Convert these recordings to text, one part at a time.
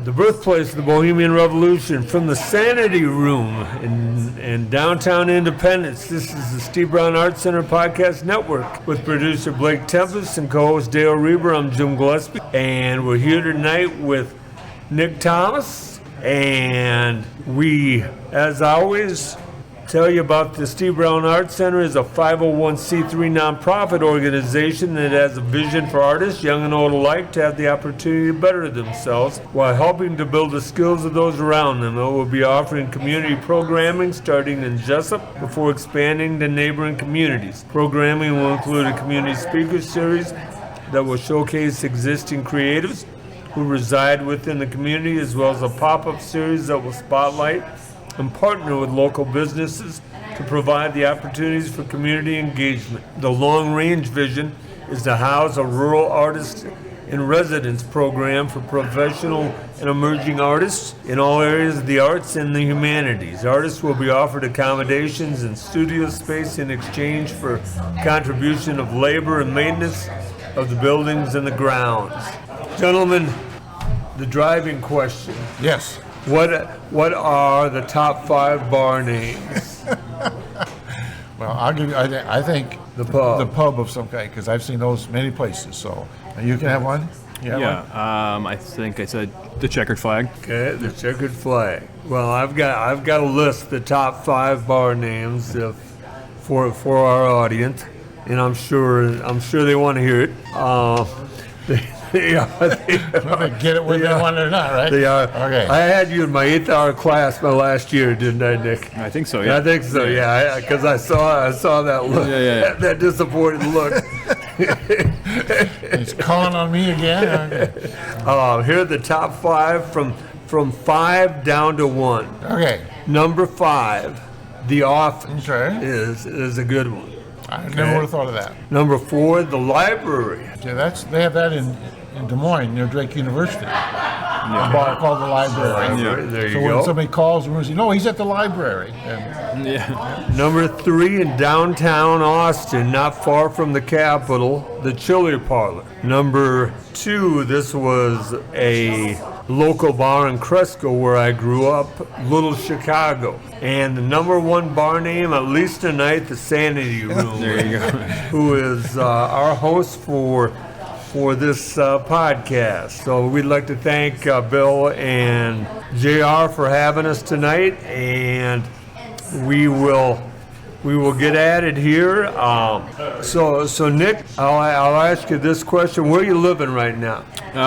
the birthplace of the Bohemian Revolution, from the Sanity Room in downtown Independence. This is the Steve Brown Art Center Podcast Network with producer Blake Tempus and co-host Dale Rueber. I'm Jim Gillespie, and we're here tonight with Niq Thomas, and we, as always, tell you about the Steve Brown Art Center is a 501c3 nonprofit organization that has a vision for artists, young and old alike, to have the opportunity to better themselves while helping to build the skills of those around them. It will be offering community programming starting in Jesup before expanding to neighboring communities. Programming will include a community speaker series that will showcase existing creatives who reside within the community, as well as a pop-up series that will spotlight and partner with local businesses to provide the opportunities for community engagement. The long-range vision is to house a rural artist in residence program for professional and emerging artists in all areas of the arts and the humanities. Artists will be offered accommodations and studio space in exchange for contribution of labor and maintenance of the buildings and the grounds. Gentlemen, the driving question. Yes. What are the top 5 bar names? Well, I'll give you. I think The pub. The pub of some kind, because I've seen those many places. So you can have one. You have one? I think I said the checkered flag. Okay, the checkered flag. Well, I've got to list the top 5 bar names for our audience, and I'm sure they want to hear it. They Get it whether they want it or not, right? They are. Okay. I had you in my 8th hour class my last year, didn't I, Nick? I think so, yeah. I think so, yeah. Because I saw that look, that disappointed look. He's calling on me again. Here are the top 5 from 5 down to 1. Okay. Number 5, the office is a good one. I never would have thought of that. Number 4, the library. Yeah, they have that in Des Moines near Drake University. A bar called the library. Yeah. There you so go. when somebody calls and says, "No, he's at the library." And Number 3, in downtown Austin, not far from the Capitol, the Chili Parlor. Number 2, this was a local bar in Cresco where I grew up, Little Chicago. And the number 1 bar name, at least tonight, the Sanity Room. There you go. Who is our host for this podcast. So we'd like to thank Bill and JR for having us tonight, and we will get at it here. So Nick, I'll ask you this question: where are you living right now?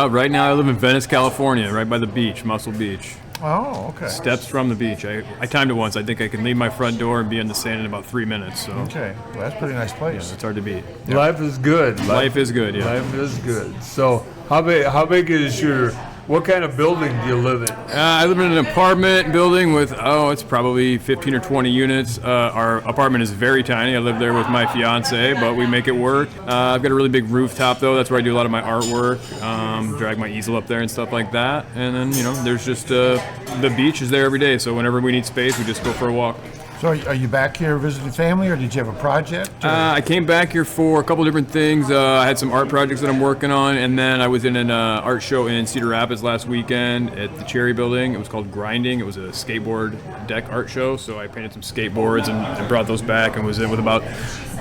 Right now I live in Venice, California, right by the beach, Muscle Beach. oh, okay. Steps from the beach. I timed it once. I think I can leave my front door and be in the sand in about 3 minutes. So Okay. Well, that's a pretty nice place. it's hard to beat. Life is good. Life is good, yeah. Life is good. So how big is what kind of building do you live in? I live in an apartment building with, it's probably 15 or 20 units. Our apartment is very tiny. I live there with my fiance, but we make it work. I've got a really big rooftop, though. That's where I do a lot of my artwork, drag my easel up there and stuff like that. And then, there's just the beach is there every day. So whenever we need space, we just go for a walk. So are you back here visiting family, or did you have a project? I came back here for a couple different things. I had some art projects that I'm working on, and then I was in an art show in Cedar Rapids last weekend at the Cherry Building. It was called Grinding. It was a skateboard deck art show, so I painted some skateboards and brought those back and was in with about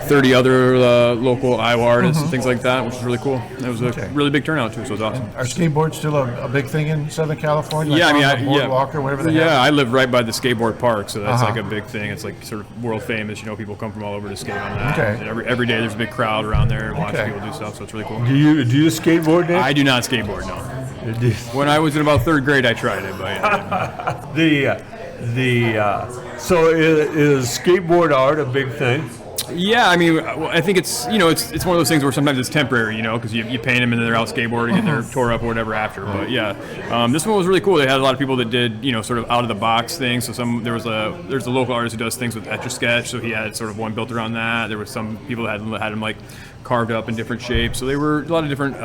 30 other local Iowa artists and things like that, which was really cool. It was a really big turnout, too, so it was awesome. Are skateboards still a big thing in Southern California? Yeah, Like on the boardwalk or whatever they have? Yeah, I live right by the skateboard park, so that's like a big thing. It's like sort of world famous. People come from all over to skate on that. Okay. And every day there's a big crowd around there watching people do stuff, so it's really cool. Do you skateboard, Nick? I do not skateboard, no. When I was in about 3rd grade, I tried it, but So is skateboard art a big thing? Yeah, I mean, I think it's it's one of those things where sometimes it's temporary, because you paint them and then they're out skateboarding and they're tore up or whatever after. But yeah, this one was really cool. They had a lot of people that did sort of out of the box things. So there's a local artist who does things with Etch-a-Sketch, so he had sort of one built around that. There was some people that had him like carved up in different shapes. So they were a lot of different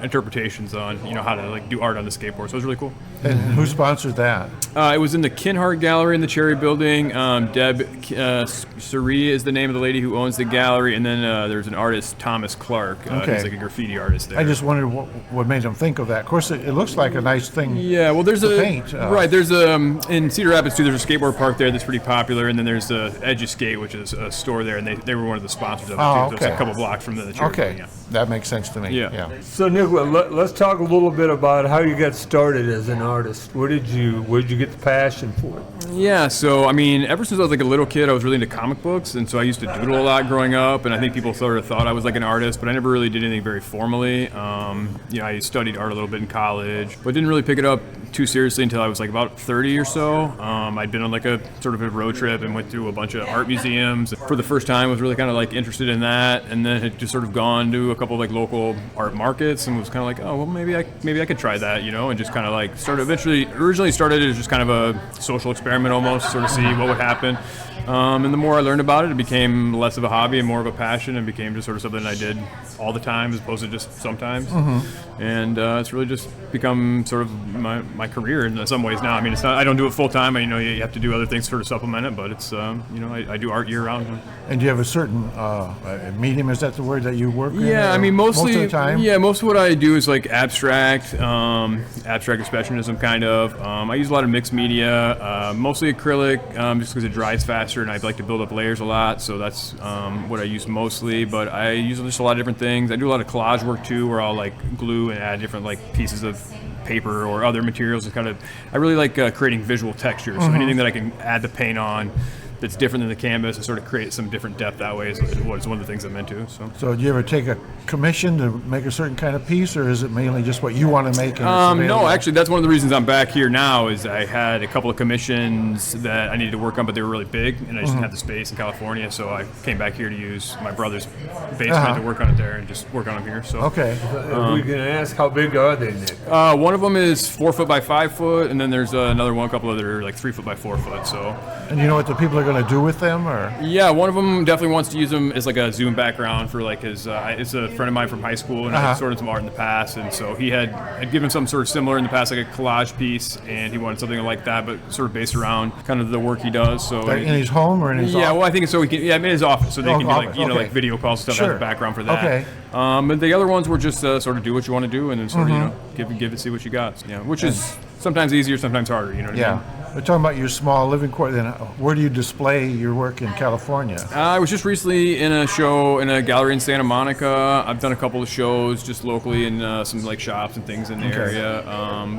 interpretations on how to like do art on the skateboard. So it was really cool. And who sponsored that? It was in the Kinhart Gallery in the Cherry Building. Deb Suri is the name of the lady who owns the gallery, and then there's an artist, Thomas Clark. He's like a graffiti artist there. I just wondered what made them think of that. Of course, it looks like a nice thing. Yeah, well, there's to paint. Right. There's in Cedar Rapids too. There's a skateboard park there that's pretty popular, and then there's the Edge of Skate, which is a store there, and they were one of the sponsors of it too. Oh, So it's a couple blocks from the Cherry Okay, Building, that makes sense to me. Yeah. So Niq, let's talk a little bit about how you got started as an artist. Where did you get the passion for it? Yeah, so I mean, ever since I was like a little kid, I was really into comic books, and so I used to doodle a lot growing up. And I think people sort of thought I was like an artist, but I never really did anything very formally. I studied art a little bit in college, but didn't really pick it up too seriously until I was like about 30 or so. I'd been on like a sort of a road trip and went through a bunch of art museums. For the first time, was really kind of like interested in that, and then had just sort of gone to a couple of like local art markets and was kind of like, oh well, maybe I could try that, and just kind of like originally started as just kind of a social experiment almost, sort of see what would happen. And the more I learned about it, it became less of a hobby and more of a passion, and became just sort of something I did all the time as opposed to just sometimes. And it's really just become sort of my career in some ways now. I mean, it's not, I don't do it full time. You have to do other things to sort of supplement it, but it's I do art year round. And do you have a certain medium? Is that the word that you work in? Yeah, I mean, mostly most of the time. Yeah, most of what I do is like abstract expressionism kind of. I use a lot of mixed media, mostly acrylic, just because it dries faster, and I like to build up layers a lot. So that's what I use mostly. But I use just a lot of different things. I do a lot of collage work too, where I'll like glue and add different like pieces of paper or other materials. I really like creating visual texture. So anything that I can add the paint on that's different than the canvas and sort of create some different depth that way is one of the things I'm into. So do you ever take a commission to make a certain kind of piece, or is it mainly just what you want to make? No, actually, that's one of the reasons I'm back here now. Is I had a couple of commissions that I needed to work on, but they were really big, and I just didn't have the space in California. So I came back here to use my brother's basement to work on it there and just work on them here. So okay, we can ask, how big are they, Niq? One of them is 4 foot by 5 foot, and then there's another one, a couple other like 3 foot by 4 foot. So. And you know what the people are going to do with them, or? Yeah, one of them definitely wants to use them as like a Zoom background for like his. It's a friend of mine from high school, and I've sorted some art in the past, and so he had given something sort of similar in the past, like a collage piece, and he wanted something like that, but sort of based around kind of the work he does. So in his home or in his office? Well, I think so. He can, in his office, so they can do like like video calls and stuff as a background for that. Okay. And the other ones were just sort of do what you want to do, and then sort of give it, see what you got. Yeah, which is sometimes easier, sometimes harder. You know what I mean? We're talking about your small living quarter. Then, where do you display your work in California? I was just recently in a show in a gallery in Santa Monica. I've done a couple of shows just locally in some like shops and things in the area.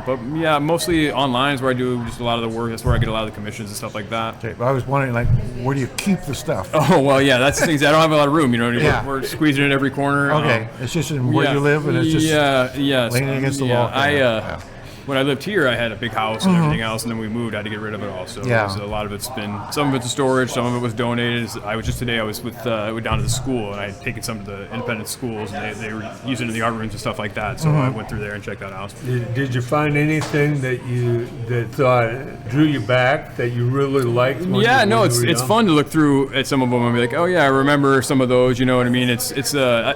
But yeah, mostly online is where I do just a lot of the work. That's where I get a lot of the commissions and stuff like that. Okay, but I was wondering, like, where do you keep the stuff? Oh well, yeah, that's the thing. I don't have a lot of room. We're squeezing in every corner. Okay, it's just in where you live, and it's just leaning against the wall. When I lived here, I had a big house and everything else, and then we moved. I had to get rid of it all. So a lot of it's been, some of it's storage, some of it was donated. I was with down to the school, and I had taken some to the independent schools, and they were using it in the art rooms and stuff like that. So I went through there and checked that out. Did you find anything that drew you back, that you really liked? It's fun to look through at some of them and be like, oh yeah, I remember some of those. You know what I mean? It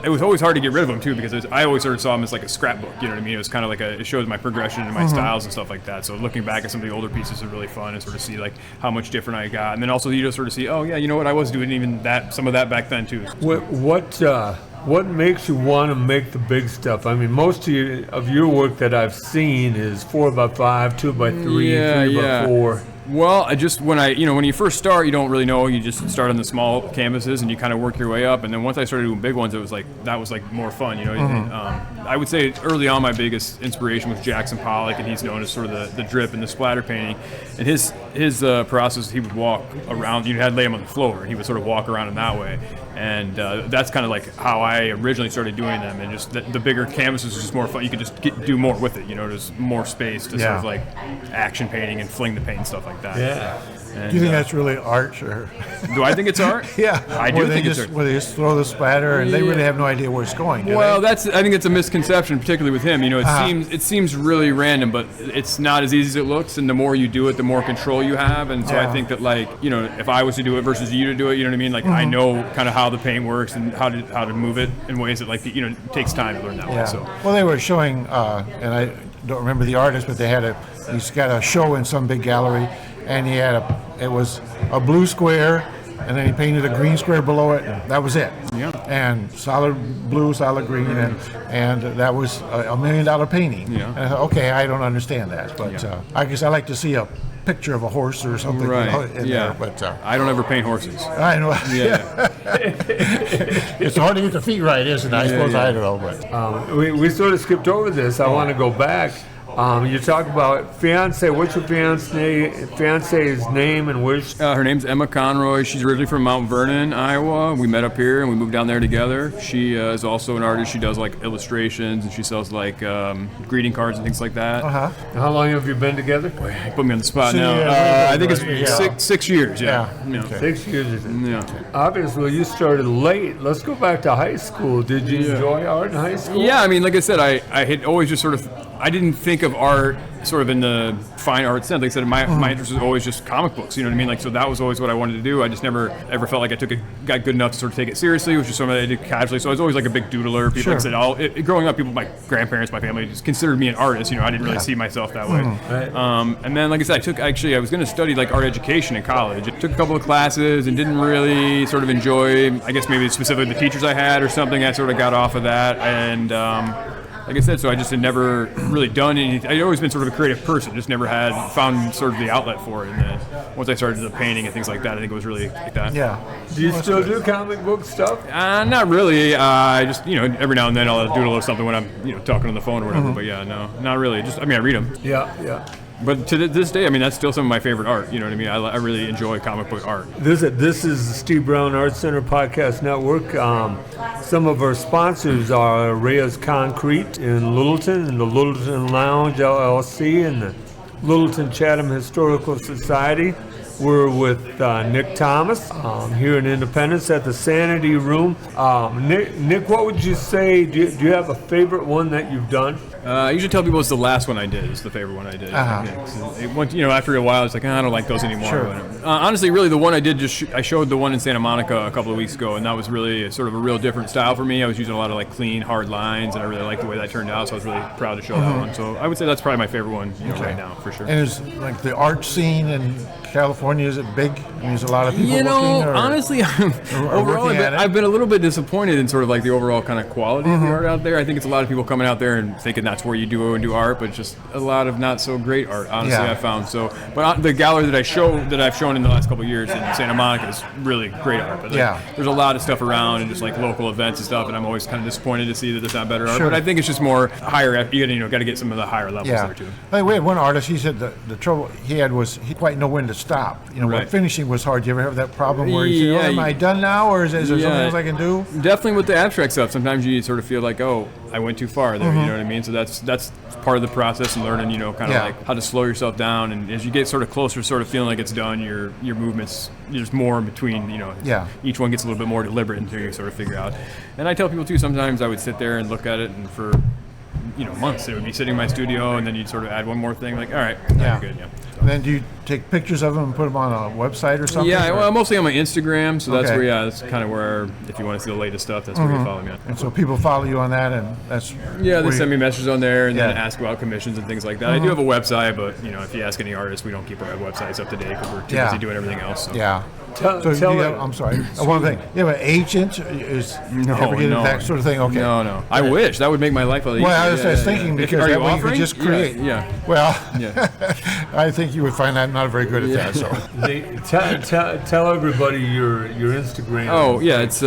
was always hard to get rid of them too, because I always sort of saw them as like a scrapbook. You know what I mean? It was kind of like it shows my progression and my styles and stuff like that. So looking back at some of the older pieces is really fun, and sort of see like how much different I got, and then also you just sort of see, oh yeah, you know what, I was doing even some of that back then too. What makes you want to make the big stuff? I mean, most of your work that I've seen is 4x5, 2x3, 3x4. Well, when you first start, you don't really know. You just start on the small canvases and you kind of work your way up. And then once I started doing big ones, that was more fun. I would say early on my biggest inspiration was Jackson Pollock, and he's known as sort of the drip and the splatter painting. And his process, he would walk around. You had to lay him on the floor, and he would sort of walk around in that way. And that's kind of like how I originally started doing them. And just the bigger canvases was just more fun. You could just do more with it. There's more space to sort of like action painting and fling the paint and stuff like that. So looking back at some of the older pieces is really fun, and sort of see like how much different I got. And then also you just sort of see, oh yeah, you know what, I was doing even some of that back then too. Yeah. So like that. Yeah. And, Do you think that's really art? Or? do I think it's art? Yeah. I do think it's art. Where they just throw the splatter and they really have no idea where it's going, do Well, they? I think it's a misconception, particularly with him. You know, it seems really random, but it's not as easy as it looks. And the more you do it, the more control you have. And so I think that, like, you know, if I was to do it versus you to do it, you know what I mean? Like, I know kind of how the paint works and how to move it in ways that, like, you know, it takes time to learn that way. So. Well, they were showing, and I don't remember the artist, but he's got a show in some big gallery, and it was a blue square, and then he painted a green square below it, and that was it. Yeah. And solid blue, solid green, and that was a $1 million painting. Yeah. And I thought, okay, I don't understand that, but I guess I like to see a picture of a horse or something in there. But I don't ever paint horses. I know. Yeah. It's hard to get the feet right, isn't it? I suppose I don't know, but We sort of skipped over this. I want to go back. You talk about fiance. What's your fiance's name and where's? Her name's Emma Conroy. She's originally from Mount Vernon, Iowa. We met up here and we moved down there together. She is also an artist. She does like illustrations and she sells like greeting cards and things like that. How long have you been together? Put me on the spot now. I think it's 6 years. Yeah. Okay. 6 years. Yeah. Obviously, you started late. Let's go back to high school. Did you enjoy art in high school? Yeah, I mean, like I said, I had always just sort of, I didn't think of art sort of in the fine art sense. Like I said, my interest was always just comic books, you know what I mean? Like, so that was always what I wanted to do. I just never ever felt like I got good enough to sort of take it seriously, which is something I did casually. So I was always like a big doodler. People like said, growing up, my grandparents, my family just considered me an artist. You know, I didn't really see myself that way. Right. And then, like I said, I was going to study like art education in college. I took a couple of classes and didn't really sort of enjoy, I guess maybe specifically the teachers I had or something. I sort of got off of that and, like I said, so I just had never really done anything. I'd always been sort of a creative person, just never had found sort of the outlet for it. And then once I started the painting and things like that, I think it was really like that. Yeah. Do you still do comic book stuff? Not really. I just, you know, every now and then I'll doodle or something when I'm, you know, talking on the phone or whatever. But yeah, no, not really. Just, I mean, I read them. Yeah. But to this day, I mean, that's still some of my favorite art. You know what I mean? I really enjoy comic book art. This is the Steve Brown Art Center Podcast Network. Some of our sponsors are Reyes Concrete in Littleton, and the Littleton Lounge LLC, and the Littleton Chatham Historical Society. We're with Niq Thomas here in Independence at the Sanity Room. Nick, what would you say? Do you have a favorite one that you've done? I usually tell people it's the last one I did. It's the favorite one I did. You know, after a while, it's like, I don't like those anymore. Sure. Honestly, really, the one I did, I showed the one in Santa Monica a couple of weeks ago, and that was really sort of a real different style for me. I was using a lot of like clean, hard lines, and I really liked the way that turned out, so I was really proud to show that one. So I would say that's probably my favorite one right now, for sure. And is like the art scene in California, is it big? I mean, there's a lot of people looking? Honestly, overall, I've been a little bit disappointed in sort of like the overall kind of quality of the art out there. I think it's a lot of people coming out there and thinking that's where you do art, but just a lot of not so great art, honestly, I found. So, but the gallery that I've shown in the last couple of years in Santa Monica is really great art. But there's a lot of stuff around and just like local events and stuff, and I'm always kind of disappointed to see that there's not better art. But I think it's just more higher. You got to get some of the higher levels there too. We had one artist. He said the trouble he had was he didn't quite know when to stop. You know, when finishing was hard. Do you ever have that problem where you say, "Oh, am I done now, or is there something else I can do?" Definitely with the abstract stuff. Sometimes you sort of feel like, "Oh, I went too far there." You know what I mean? So that's part of the process and learning, you know, kind of like how to slow yourself down. And as you get sort of closer, sort of feeling like it's done, your movements, there's more in between, you know. Each one gets a little bit more deliberate until you sort of figure out. And I tell people too, sometimes I would sit there and look at it, and for, you know, months it would be sitting in my studio, and then you'd sort of add one more thing, like, all right, now you're good, And then do you take pictures of them and put them on a website or something? Yeah, well, mostly on my Instagram, so that's where, that's kind of where, if you want to see the latest stuff, that's where you follow me on. And so people follow you on that, and that's... Yeah, they send me messages on there, and then ask about commissions and things like that. I do have a website, but, you know, if you ask any artist, we don't keep our websites up to date because we're too busy doing everything else. So. I'm sorry. One thing. You have an agent? Ever get into that sort of thing? Okay. No. I wish. That would make my life a little easier. Well, I was thinking because that way you could just create. Yeah. Well, I think you would find I'm not very good at that. So tell everybody your Instagram. Oh, yeah. It's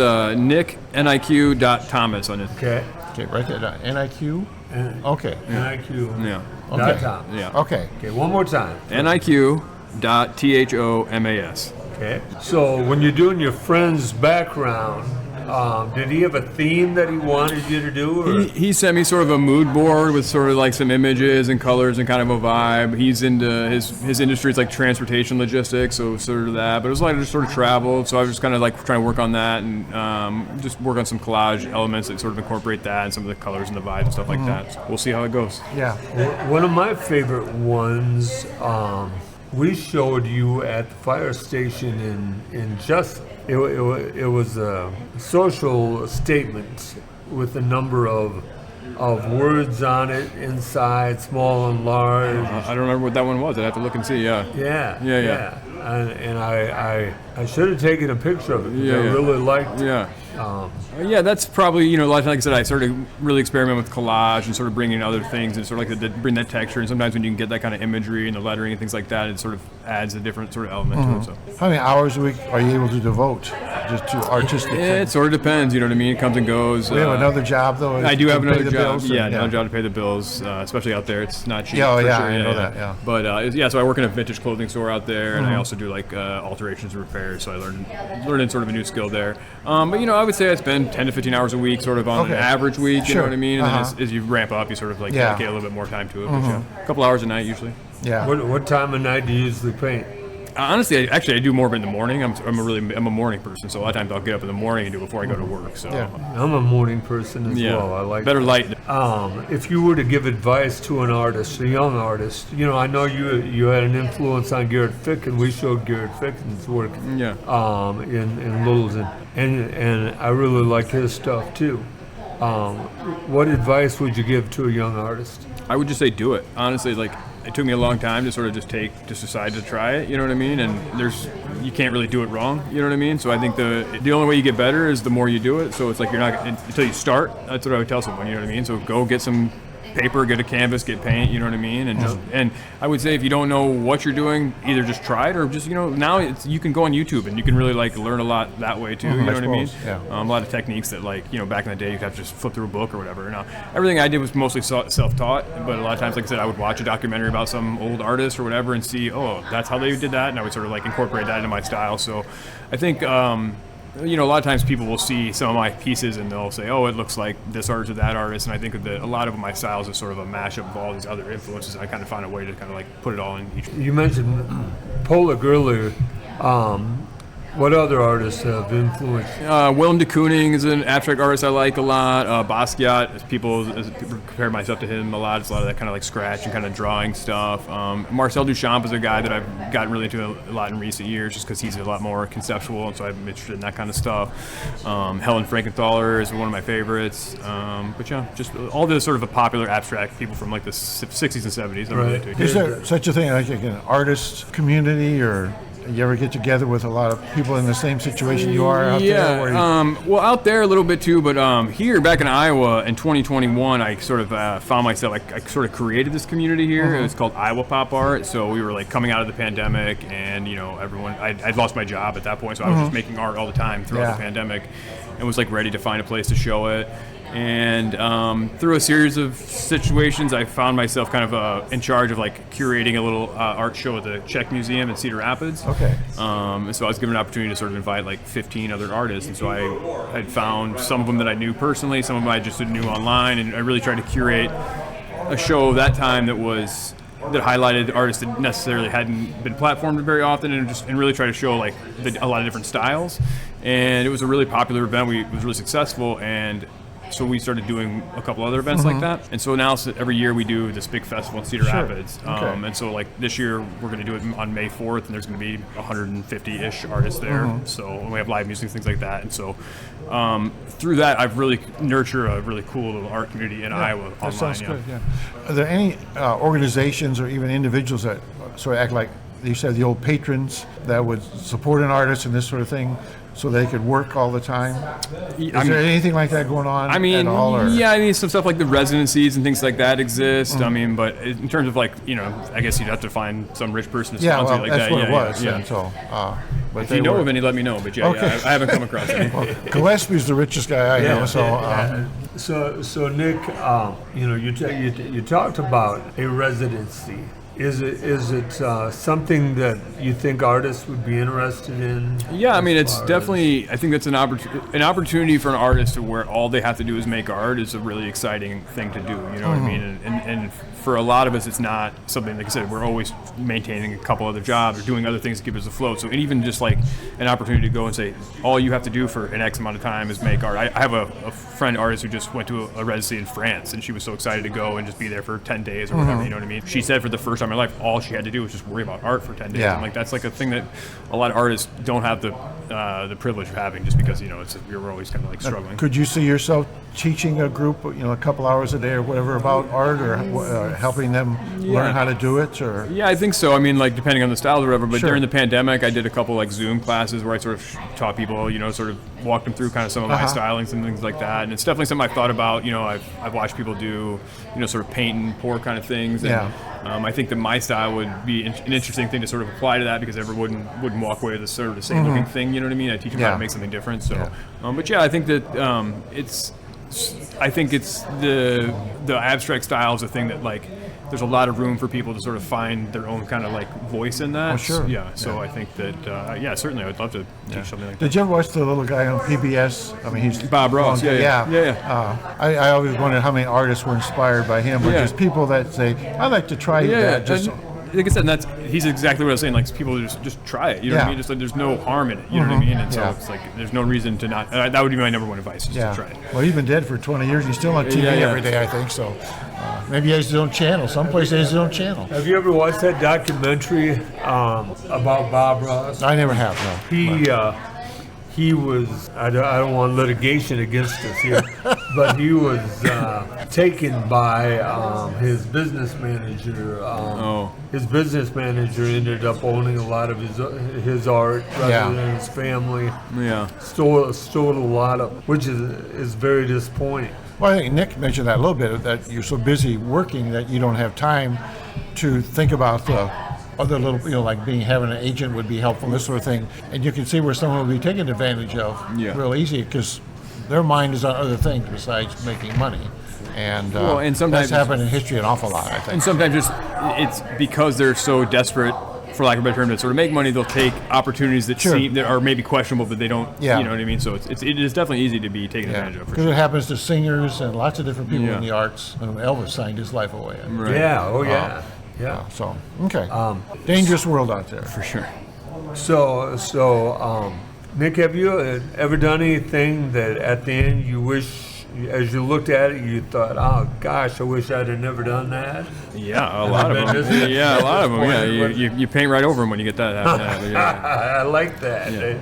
Niq.Thomas on it. Okay. Okay, write that down. NIQ? Okay. NIQ. Yeah. Okay. Yeah. Okay. Okay, one more time. NIQ.THOMAS. Okay. So when you're doing your friend's background, Did he have a theme that he wanted you to do? Or? He sent me sort of a mood board with sort of like some images and colors and kind of a vibe. He's into his industry is like transportation logistics, so sort of that. But it was like just sort of travel, so I was just kind of like trying to work on that and just work on some collage elements that sort of incorporate that and some of the colors and the vibes and stuff like that. So we'll see how it goes. Yeah. One of my favorite ones, we showed you at the fire station in Jesup. It was a social statement with a number of words on it inside, small and large. I don't remember what that one was. I'd have to look and see. Yeah. Yeah. And I should have taken a picture of it because I really liked it. Yeah, that's probably, a lot of, like I said, I started to really experiment with collage and sort of bringing in other things and sort of like to bring that texture. And sometimes when you can get that kind of imagery and the lettering and things like that, it sort of adds a different sort of element to it. So. How many hours a week are you able to devote just to artistic things? It sort of depends, you know what I mean? It comes and goes. We have another job, though. I do have another job. Bills, Another job to pay the bills, especially out there. It's not cheap. I sure. know that, yeah. But, so I work in a vintage clothing store out there, and I also do, like, alterations and repairs, so I learned sort of a new skill there. But, I would say I spend 10 to 15 hours a week, sort of on an average week, you know what I mean? And then as you ramp up, you sort of, like, dedicate a little bit more time to it. But, a couple hours a night, usually. Yeah. What time of night do you usually paint? Honestly, I do more of it in the morning. I'm a morning person, so a lot of times I'll get up in the morning and do it before I go to work. So I'm a morning person as well. I like better light. If you were to give advice to an artist, a young artist, I know you had an influence on Garrett Ficken. We showed Garrett Ficken's work in Littleton, and I really like his stuff too. What advice would you give to a young artist? I would just say do it. Honestly, like. It took me a long time to sort of just decide to try it, you know what I mean? And you can't really do it wrong, you know what I mean? So I think the only way you get better is the more you do it. So it's like you're not, until you start, that's what I would tell someone, you know what I mean? So go get some paper, get a canvas, get paint, you know what I mean? And and I would say if you don't know what you're doing, either just try it or just, now you can go on YouTube and you can really like learn a lot that way too, you know what I mean? Yeah. A lot of techniques that like, back in the day you'd have to just flip through a book or whatever. Now, everything I did was mostly self-taught, but a lot of times, like I said, I would watch a documentary about some old artist or whatever and see, oh, that's how they did that, and I would sort of like incorporate that into my style. So I think, a lot of times people will see some of my pieces and they'll say, oh, it looks like this artist or that artist. And I think that a lot of my styles is sort of a mashup of all these other influences. And I kind of find a way to kind of like put it all in each. You mentioned Pollock earlier. What other artists have influenced? Willem de Kooning is an abstract artist I like a lot. Basquiat, people compare myself to him a lot. It's a lot of that kind of like scratch and kind of drawing stuff. Marcel Duchamp is a guy that I've gotten really into a lot in recent years just because he's a lot more conceptual, and so I'm interested in that kind of stuff. Helen Frankenthaler is one of my favorites. But yeah, just all the sort of a popular abstract people from like the 60s and 70s. I'm really into it. Is there such a thing like an artist community, or you ever get together with a lot of people in the same situation you are out there? Well, out there a little bit too, but here back in Iowa in 2021, I sort of found myself, I sort of created this community here. It was called Iowa Pop Art. So we were like coming out of the pandemic, and everyone, I'd lost my job at that point, so I was just making art all the time throughout the pandemic, and was like ready to find a place to show it. And through a series of situations, I found myself kind of in charge of like curating a little art show at the Czech Museum in Cedar Rapids. Okay. And so I was given an opportunity to sort of invite like 15 other artists. And so I had found some of them that I knew personally, some of them I just knew online, and I really tried to curate a show that time that highlighted artists that necessarily hadn't been platformed very often, and really try to show like a lot of different styles. And it was a really popular event. It was really successful, and so we started doing a couple other events like that. And so now every year we do this big festival in Cedar Rapids. And so like this year we're going to do it on May 4th, and there's going to be 150-ish artists there. So we have live music, things like that. And so through that, I've really nurtured a really cool little art community in Iowa That online. sounds good, yeah. Are there any organizations or even individuals that sort of act like, you said, the old patrons that would support an artist and this sort of thing, so they could work all the time? Is there anything like that going on at all? Or? Yeah, some stuff like the residencies and things like that exist. But in terms of like, I guess you'd have to find some rich person to sponsor you like that's that. what it was. Yeah. So, but if you know of any, let me know. But I haven't come across any. Well, Gillespie's the richest guy I know. So Nick, you talked about a residency Is it something that you think artists would be interested in? Yeah, I mean, it's definitely. I think that's an opportunity for an artist to where all they have to do is make art is a really exciting thing to do. You know what I mean? And for a lot of us, it's not something, like I said, we're always maintaining a couple other jobs or doing other things to keep us afloat. So even just like an opportunity to go and say, all you have to do for an X amount of time is make art. I have a friend artist who just went to a residency in France, and she was so excited to go and just be there for 10 days or whatever, you know what I mean? She said for the first time in her life, all she had to do was just worry about art for 10 days. Yeah. And like that's like a thing that a lot of artists don't have the privilege of having, just because, you know, you're always kind of like struggling. Could you see yourself teaching a group, you know, a couple hours a day or whatever about art, or helping them learn how to do it? Or yeah, I think so. I mean, like depending on the style or whatever. But Sure. during the pandemic, I did a couple like Zoom classes where I sort of taught people, you know, sort of walked them through kind of some of my stylings and things like that. And it's definitely something I've thought about. You know, I've watched people do, you know, sort of paint and pour kind of things. And, Yeah. I think that my style would be an interesting thing to sort of apply to that, because everyone wouldn't walk away with a sort of the same looking thing. You know what I mean? I teach them how to make something different. So, but yeah, I think that I think it's the abstract style is a thing that like there's a lot of room for people to sort of find their own kind of like voice in that. Oh, sure. Yeah. So I think that certainly I would love to teach something like that. did you ever watch the little guy on PBS? I mean, he's Bob Ross. Yeah. I always wondered how many artists were inspired by him, or Yeah. just people that say, "I'd like to try that." Just like I said, he's exactly what I was saying. Like people just try it. You know what I mean? Just like there's no harm in it. You know what I mean? And so it's like there's no reason to not. That would be my number one advice, is to try it. Well, he's been dead for 20 years. He's still on TV every day, I think. So maybe he has his own channel. Some place he has his own channel. Have you ever watched that documentary about Bob Ross? I never have. No. He was, I don't want litigation against us here, but he was taken by his business manager. His business manager ended up owning a lot of his art rather than his family. Yeah. Stole a lot of, which is very disappointing. Well, I think Nick mentioned that a little bit, that you're so busy working that you don't have time to think about the other little, you know, like having an agent would be helpful, this sort of thing. And you can see where someone will be taken advantage of real easy, because their mind is on other things besides making money. And, and sometimes that's happened in history an awful lot, I think. And sometimes it's because they're so desperate, for lack of a better term, to sort of make money, they'll take opportunities that seem that are maybe questionable, but they don't. You know what I mean? So it is definitely easy to be taken advantage of. Because it happens to singers and lots of different people in the arts. And Elvis signed his life away. Right. Yeah. Oh yeah. So okay. Dangerous world out there. For sure. So Nick, have you ever done anything that at the end you wish, as you looked at it, you thought, oh gosh, I wish I'd have never done that? Yeah, a lot of them. Yeah, a lot of them. Yeah, you paint right over them when you get that happen. I like that. Yeah.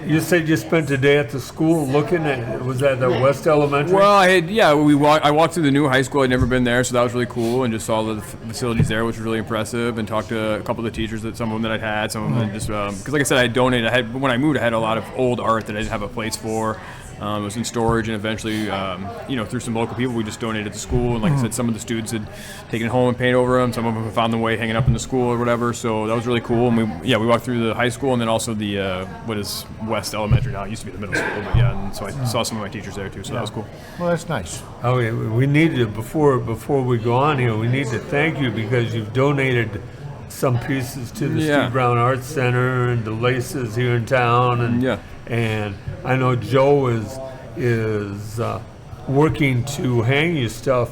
You said you spent a day at the school looking at, was that the West Elementary? Well, I walked through the new high school. I'd never been there, so that was really cool, and just saw the facilities there, which was really impressive, and talked to a couple of the teachers, some of them that I'd had, some of them just because, like I said, I donated. When I moved, I had a lot of old art that I didn't have a place for. It was in storage, and eventually, through some local people, we just donated to school. And like I said, some of the students had taken it home and paint over them. Some of them had found their way hanging up in the school or whatever. So that was really cool. And we walked through the high school, and then also the what is West Elementary now. It used to be the middle school, but and so I saw some of my teachers there too. So that was cool. Well, that's nice. Oh, we need to, before we go on here, we need to thank you, because you've donated some pieces to the Steve Brown Arts Center and the Laces here in town, and I know Joe is working to hang you stuff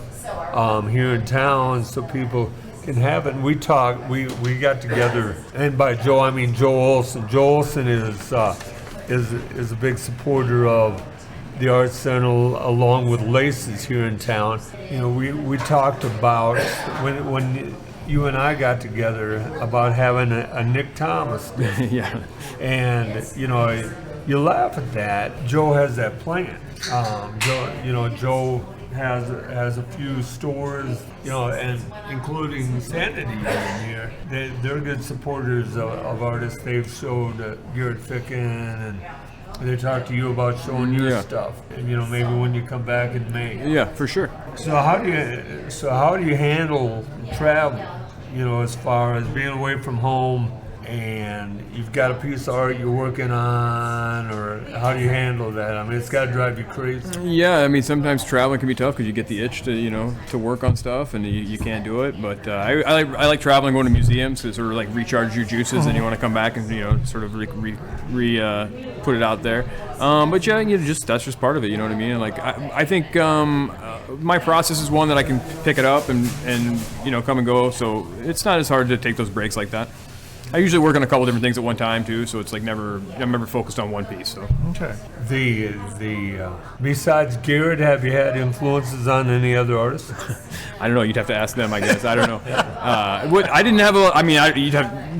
here in town so people can have it. And we got together, and by Joe I mean Joe Olson. Joe Olson is a big supporter of the Arts Center along with Laces here in town. You know, we talked about when you and I got together about having a Niq Thomas. And you laugh at that. Joe has that plan. Joe has a few stores, and including Sanity Room here. They're good supporters of artists. They've showed Garrett Ficken, and they talk to you about showing your stuff. And maybe when you come back in May. Yeah, for sure. So how do you handle travel? As far as being away from home and you've got a piece of art you're working on, or how do you handle that? I mean, it's got to drive you crazy. Yeah, I mean, sometimes traveling can be tough because you get the itch to, to work on stuff, and you can't do it. But I like traveling, going to museums to sort of like recharge your juices, and you want to come back and sort of put it out there. But yeah, that's just part of it. You know what I mean? Like I think my process is one that I can pick it up and come and go. So it's not as hard to take those breaks like that. I usually work on a couple different things at one time too, so it's like I'm never focused on one piece. So Okay. The besides Garrett, have you had influences on any other artists? I don't know. You'd have to ask them, I guess. I don't know. I didn't have a. I mean,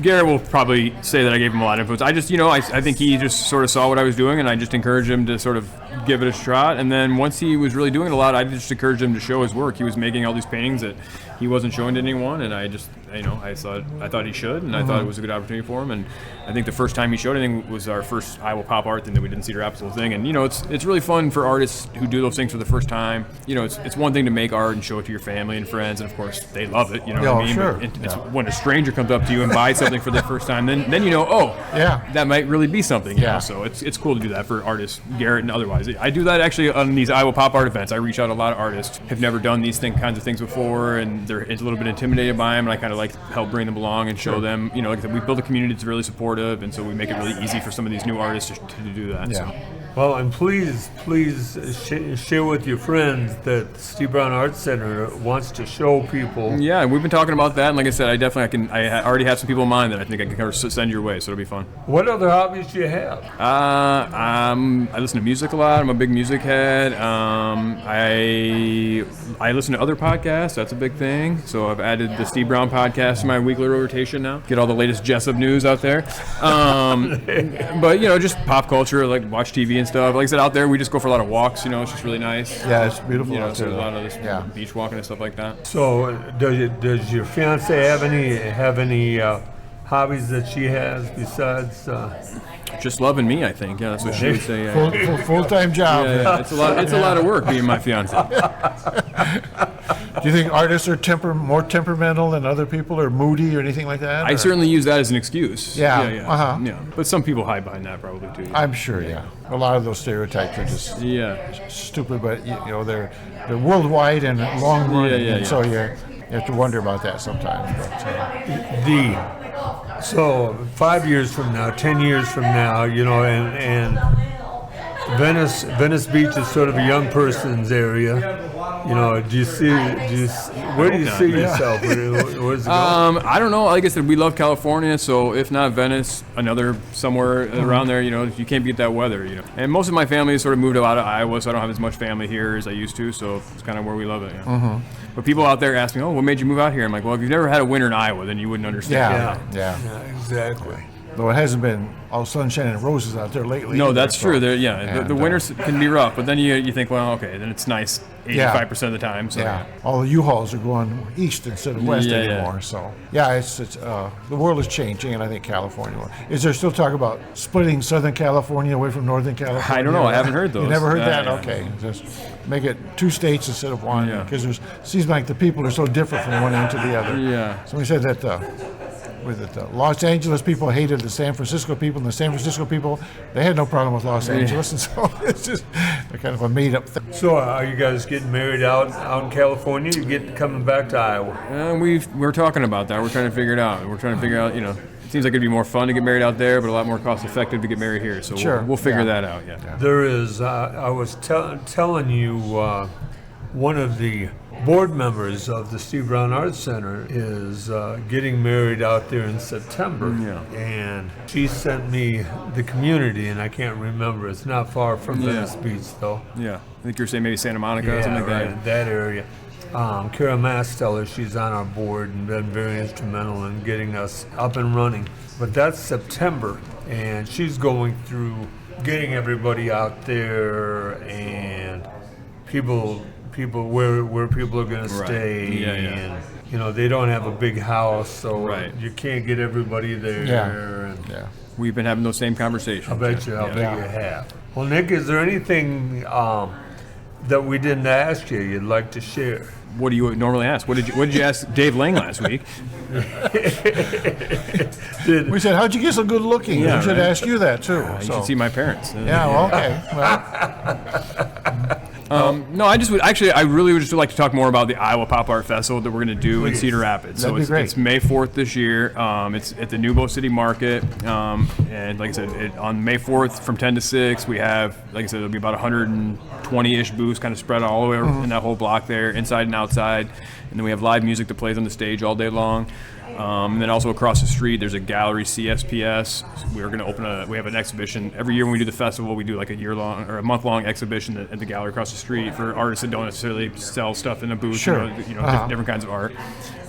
Garrett will probably say that I gave him a lot of influence. I just, I think he just sort of saw what I was doing, and I just encouraged him to sort of give it a shot. And then once he was really doing it a lot, I just encouraged him to show his work. He was making all these paintings that he wasn't showing to anyone, and I just, I thought he should, and I thought it was a good opportunity for him. And I think the first time he showed anything was our first I Will Pop art thing that we did in Cedar Rapids whole thing. And it's really fun for artists who do those things for the first time. It's one thing to make art and show it to your family and friends, and of course they love it. You know what I mean? Sure. But it's when a stranger comes up to you and buys something for the first time, then that might really be something. You know? So it's cool to do that for artists, Garrett and otherwise. I do that actually on these I Will Pop art events. I reach out a lot of artists have never done these kinds of things before, and they're a little bit intimidated by them, and I kind of like to help bring them along and show them. Like I said, we build a community that's really supportive, and so we make it really easy for some of these new artists to do that. Yeah. So. Well, and please share with your friends that the Steve Brown Art Center wants to show people. Yeah, we've been talking about that, and like I said, I already have some people in mind that I think I can kind of send your way, so it'll be fun. What other hobbies do you have? I listen to music a lot. I'm a big music head. I listen to other podcasts. That's a big thing. So I've added the Steve Brown podcast to my weekly rotation now. Get all the latest Jesup news out there. But just pop culture, like watch TV and stuff. Like I said, out there we just go for a lot of walks. It's just really nice. Yeah, it's beautiful. So a lot of this beach walking and stuff like that. So does your fiance have any hobbies that she has besides? Just loving me, I think. Yeah, that's what she would say. Full-time job. Yeah. It's a lot of work being my fiance. Do you think artists are more temperamental than other people, or moody, or anything like that? I certainly use that as an excuse. Yeah. Yeah. But some people hide behind that probably too. I'm sure. Yeah. A lot of those stereotypes are just stupid, but they're worldwide and long running, and so you have to wonder about that sometimes. But, So 5 years from now, 10 years from now, and Venice Beach is sort of a young person's area. Where do you see yourself? Where's it going? I don't know. Like I said, we love California, so if not Venice, another somewhere around there. You can't beat that weather. And most of my family has sort of moved out of Iowa, so I don't have as much family here as I used to. So it's kind of where we love it. But people out there ask me, "Oh, what made you move out here?" I'm like, "Well, if you've never had a winter in Iowa, then you wouldn't understand." Yeah, exactly. Though it hasn't been all sunshine and roses out there lately. No, that's true. The winters can be rough, but then you think, well, okay, then it's nice 85% of the time. So. Yeah, all the U-Hauls are going east instead of west anymore. Yeah. So it's the world is changing, and I think California. Is there still talk about splitting Southern California away from Northern California? I don't know. I haven't heard those. You never heard that? Okay, just make it 2 states instead of 1, because it seems like the people are so different from one end to the other. Yeah. Somebody said that. The Los Angeles people hated the San Francisco people, and the San Francisco people, they had no problem with Los Angeles, and so it's just kind of a made-up thing. So are you guys getting married out in California? You coming back to Iowa? We're talking about that. We're trying to figure it out. We're trying to figure out, it seems like it'd be more fun to get married out there, but a lot more cost-effective to get married here. So we'll figure that out, There is, I was telling you, one of the board members of the Steve Brown Art Center is getting married out there in September. And she sent me the community, and I can't remember. It's not far from Venice Beach, though. Yeah, I think you're saying maybe Santa Monica or something like that. Right, that area. Kara Masteller, she's on our board and been very instrumental in getting us up and running. But that's September, and she's going through getting everybody out there and people where people are going to stay, and they don't have a big house, so you can't get everybody there. We've been having those same conversations. I bet you have. Well, Niq, is there anything that we didn't ask you you'd like to share? What do you normally ask? What did you ask Dave Lang last week? We said, how'd you get so good looking? Yeah, we should right. ask you that, too. You should see my parents. Yeah, well, okay. Well, No, I really would just like to talk more about the Iowa Pop Art Festival that we're going to do in Cedar Rapids. That'd be great. It's May 4th this year. It's at the Nubo City Market. And like I said, on May 4th from 10 to 6, we have, like I said, it'll be about 120-ish booths kind of spread all the way in that whole block there, inside and outside. And then we have live music that plays on the stage all day long. And then also across the street, there's a gallery, CSPS. We're going to we have an exhibition. Every year when we do the festival, we do like a year-long or a month-long exhibition at the gallery across the street for artists that don't necessarily sell stuff in a booth, Sure. different kinds of art.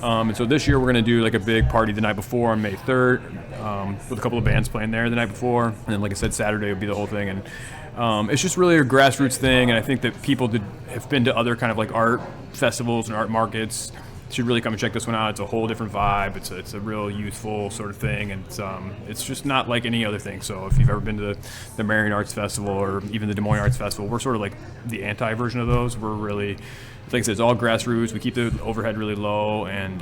And so this year we're going to do like a big party the night before on May 3rd with a couple of bands playing there the night before. And then, like I said, Saturday will be the whole thing. And it's just really a grassroots thing. And I think that people that have been to other kind of like art festivals and art markets should really come and check this one out. It's a whole different vibe. It's a real youthful sort of thing, and it's just not like any other thing. So if you've ever been to the Marion Arts Festival or even the Des Moines Arts Festival, we're sort of like the anti-version of those. We're really, like I said, it's all grassroots. We keep the overhead really low, and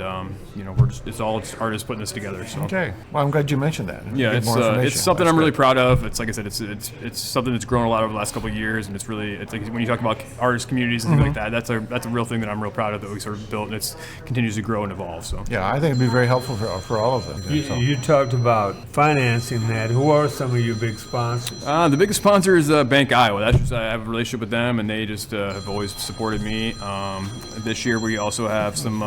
it's all artists putting this together. So okay. Well, I'm glad you mentioned that. yeah, Get more information. it's something That's I'm really good. proud of. It's like I said, it's something that's grown a lot over the last couple of years, and it's like when you talk about artist communities and things like that, that's a real thing that I'm real proud of that we sort of built, and it continues to grow and evolve. So Yeah, I think it'd be very helpful for all of them. You talked about financing that. Who are some of your big sponsors? the biggest sponsor is Bank Iowa. That's just I have a relationship with them, and they just have always supported me. This year we also have some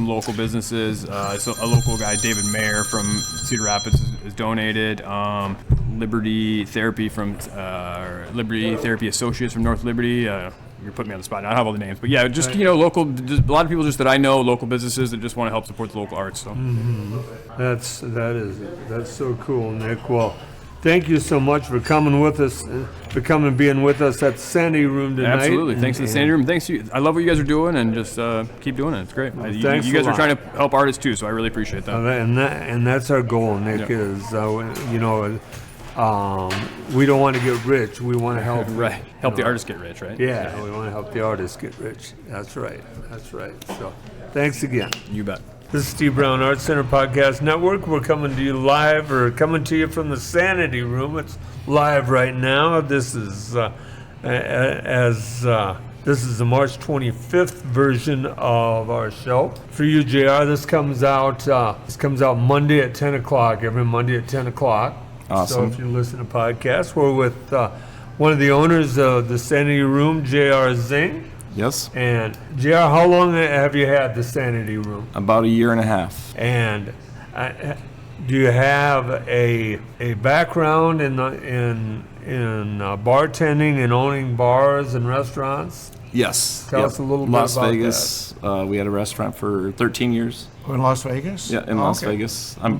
local businesses. So a local guy, David Mayer from Cedar Rapids, has donated. Liberty Therapy from Liberty Therapy Associates from North Liberty. You're putting me on the spot. I don't have all the names, but yeah, just local. Just a lot of people just that I know, local businesses that just want to help support the local arts. So That's so cool, Nick. Well, thank you so much for coming with us, being with us at Sanity Room tonight. absolutely, thanks to the Sanity Room. Thanks to you. I love what you guys are doing, and just keep doing it. It's great. You thanks guys a are lot. trying to help artists too, so I really appreciate that. And that's our goal, Nick. Yeah. Is we don't want to get rich. We want to help. Right, help the artists get rich, right? Yeah, we want to help the artists get rich. That's right. So, thanks again. You bet. This is Steve Brown Arts Center Podcast Network. We're coming to you live, or coming to you from the Sanity Room. It's live right now. This is this is the March 25th version of our show. For you, JR, this comes out Monday at 10 o'clock. Every Monday at 10 o'clock. Awesome. So if you listen to podcasts, we're with one of the owners of the Sanity Room, JR Zingg. Yes, And JR, how long have you had the Sanity Room? about a year and a half. And do you have a background in bartending and owning bars and rrestaurants? Yes. Tell us a little bit Las about Vegas. We had a restaurant for 13 years. In Las Vegas? Yeah, in Las Okay. Vegas. I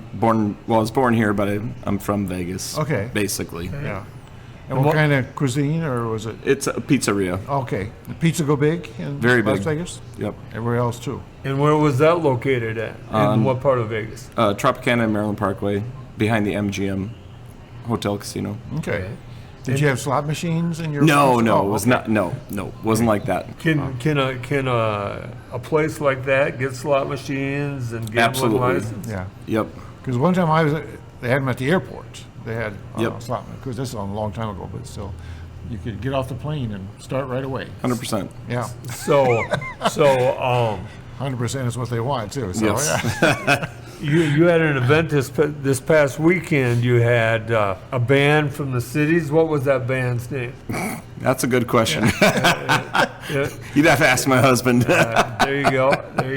was born here, but I'm from Vegas. Okay. Basically. Yeah. And what kind of cuisine, or was it? It's a pizzeria. Okay. The pizza go big in Very Las big. Vegas? Yep. Everywhere else too. And where was that located at? In what part of Vegas? Tropicana and Maryland Parkway, behind the MGM Hotel Casino. Okay. Did you have slot machines in your? No, place? no, Oh, it was okay. not. No, wasn't like that. Can a place like that get slot machines and gambling Absolutely. license? Yeah. Yep. Because one time they had them at the airport. They had Yep. slot, because this is a long time ago, but still, you could get off the plane and start right away. 100%. Yeah. So 100% is what they want too. So Yes. yeah. you had an event this past weekend. You had a band from the cities. What was that band's name? That's a good question. Yeah, You'd have to ask my husband. there you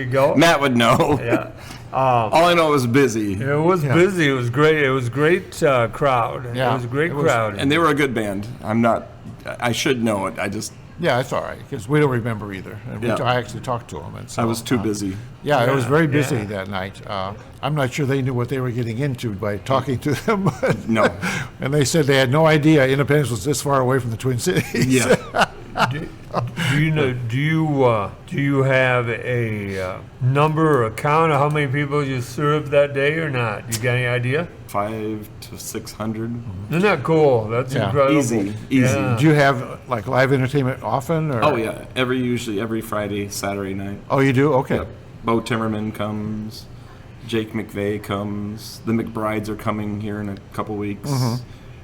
go. Matt would know. Yeah. All I know it was busy. It was busy. It was great. It was great crowd. Yeah. It was a great It was- crowd. And they were a good band. I should know it. Yeah, it's all right, because we don't remember either. And Yeah. I actually talked to them. And so, I was too busy. Yeah, it was very busy Yeah. that night. I'm not sure they knew what they were getting into by talking to them. But No. And they said they had no idea Independence was this far away from the Twin Cities. Yeah. Do you know? Do you have a number or a count of how many people you served that day or not? You got any idea? 500 to 600. Isn't that cool? That's Yeah. incredible. Easy. Yeah. Do you have like live entertainment often? Or? Oh yeah, usually every Friday, Saturday night. Oh, you do? Okay. Yep. Bo Timmerman comes. Jake McVeigh comes. The McBrides are coming here in a couple weeks.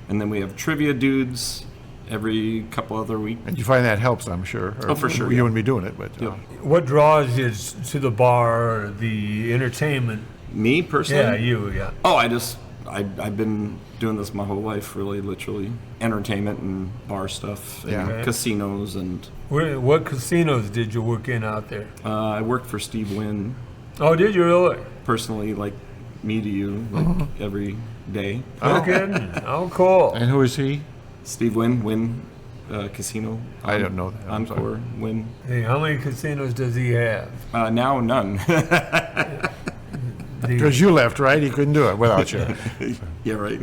And then we have trivia dudes every couple other weeks. And you find that helps, I'm sure. Or Oh, for sure, You yeah. wouldn't be doing it, but What draws you to the bar, or the entertainment? Me personally? Yeah, you. Yeah. Oh, I've been doing this my whole life, really, literally. Entertainment and bar stuff, and Yeah. casinos, and What casinos did you work in out there? I worked for Steve Wynn, Oh, did you really? personally, like me to you, like every day. No kidding. Oh, cool. And who is he? Steve Wynn, Casino. I don't know that. I'm sorry. Encore, Wynn. Hey, how many casinos does he have? Now none. Because you left, right? He couldn't do it without you. Yeah, right.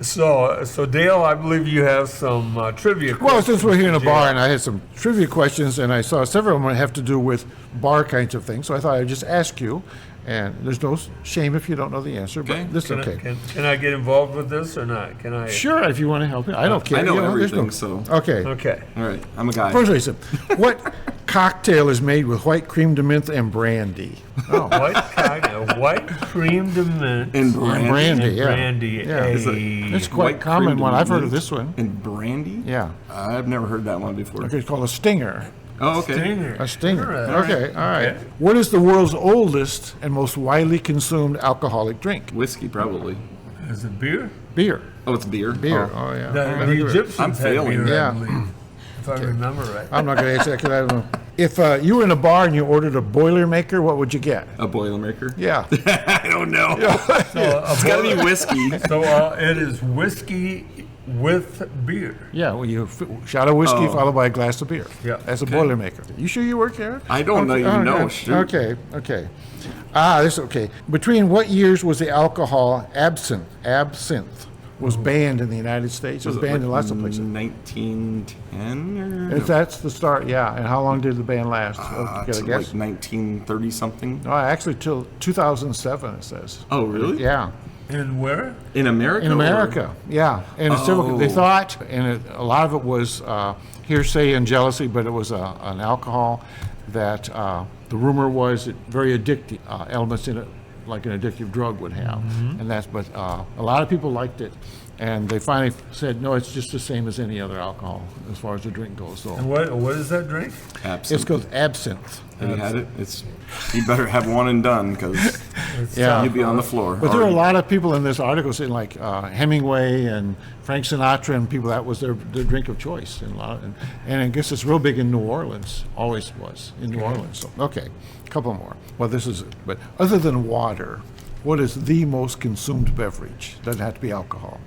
So Dale, I believe you have some trivia questions. Well, since we're here in a bar Yeah. and I had some trivia questions and I saw several of them have to do with bar kinds of things, so I thought I'd just ask you. And there's no shame if you don't know the answer, Okay. but this is Can, okay. can I get involved with this or not? Can I? Sure, if you want to help me. I don't care. I know You there's everything, no- so. Okay. Okay. All right, I'm a guy. First question, what cocktail is made with white cream de menthe and brandy? Oh, White cream de mint. And brandy, brandy. yeah. Brandy. Yeah. Is it's quite White common cream one. I've heard of mint this one. And brandy? Yeah. I've never heard that one before. Okay, it's called a stinger. Oh, okay. Stinger. A stinger. All right. Okay, all right. Okay. What is the world's oldest and most widely consumed alcoholic drink? Whiskey, probably. Is it beer? Beer. Oh, it's beer? Beer. Oh. Oh, yeah. The Egyptians I'm had failing. beer, Yeah. I believe, if I remember right. I'm not going to answer that because I don't know. If you were in a bar and you ordered a Boilermaker, what would you get? A Boilermaker? Yeah. I don't know. So, It's got to be whiskey. So it is whiskey with beer. Yeah, well, you shot of whiskey Oh. followed by a glass of beer. Yeah. That's a Boilermaker. You sure you work there? I don't know. You know. Okay. Shoot. Okay. This is okay. Between what years was the alcohol absinthe was banned in the United States? It was banned in lots of places. 1910 or? If that's the start, yeah. And how long did the ban last? Get a It's guess? like 1930 something. No, actually till 2007 it says. Oh, really? Yeah. And where? In America? In or- America, yeah. And it's still, they Oh. thought, and a lot of it was hearsay and jealousy, but it was an alcohol that the rumor was it very addictive elements in it, like an addictive drug would have. And but a lot of people liked it. And they finally said, no, it's just the same as any other alcohol as far as the drink goes. So And what is that drink? it's Absinthe. called absinthe. Have you had it? You better have one and done because Yeah. you'll be on the floor. But there are a already. lot of people in this article saying like Hemingway and Frank Sinatra and people, that was their drink of choice. And I guess it's real big in New Orleans, always was in New Orleans. So, okay, a couple more. Well, but other than water, what is the most consumed beverage? Doesn't have to be alcohol.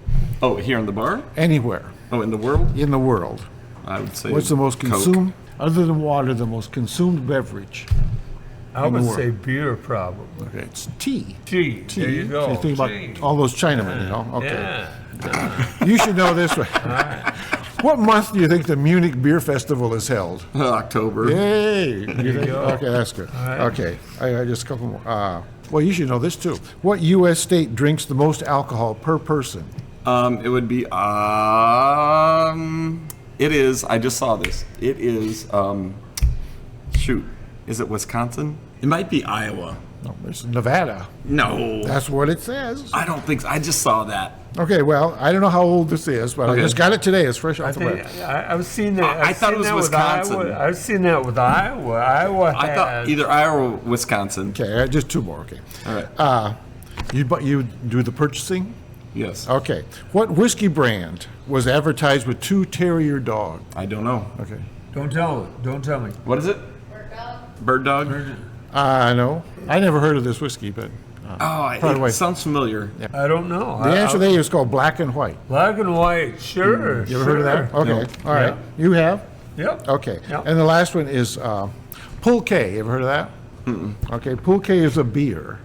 Oh, here in the bar? Anywhere Oh, in the world? in the world. I would say. What's the most Coke. consumed, other than water, the most consumed beverage? I In the would world. say beer, probably. Okay, it's tea. Tea. There you go. So you think Tea. about all those Chinamen, you know? Okay. Yeah. You should know this one. What month do you think the Munich Beer Festival is held? October. Yay! You think? go. Okay, that's good. right. Okay, I just a couple more. Well, you should know this too. What U.S. state drinks the most alcohol per person? It would be. It is. I just saw this. It is. Shoot. Is it Wisconsin? It might be Iowa. No, it's Nevada. No. That's what it says. I don't think so. I just saw that. Okay, well, I don't know how old this is, but I Okay. just got it today. It's fresh I off the think web. I've seen that. I thought it was Wisconsin. I've seen that with Iowa. Iowa I thought has- either Iowa or Wisconsin. Okay, just two more. Okay. All right. You do the purchasing? Yes. Okay. What whiskey brand was advertised with two terrier dogs? I don't know. Okay. Don't tell me. Don't tell me. What is it? Bird dog. No. I never heard of this whiskey, but Oh, Probably. it sounds familiar. I don't know. the answer there is called Black and White. Black and white. Sure. You ever heard of that? Okay. All right. You have? Yep. Okay. Yep. And the last one is Pulque. You ever heard of that? Okay. Pulque is a beer.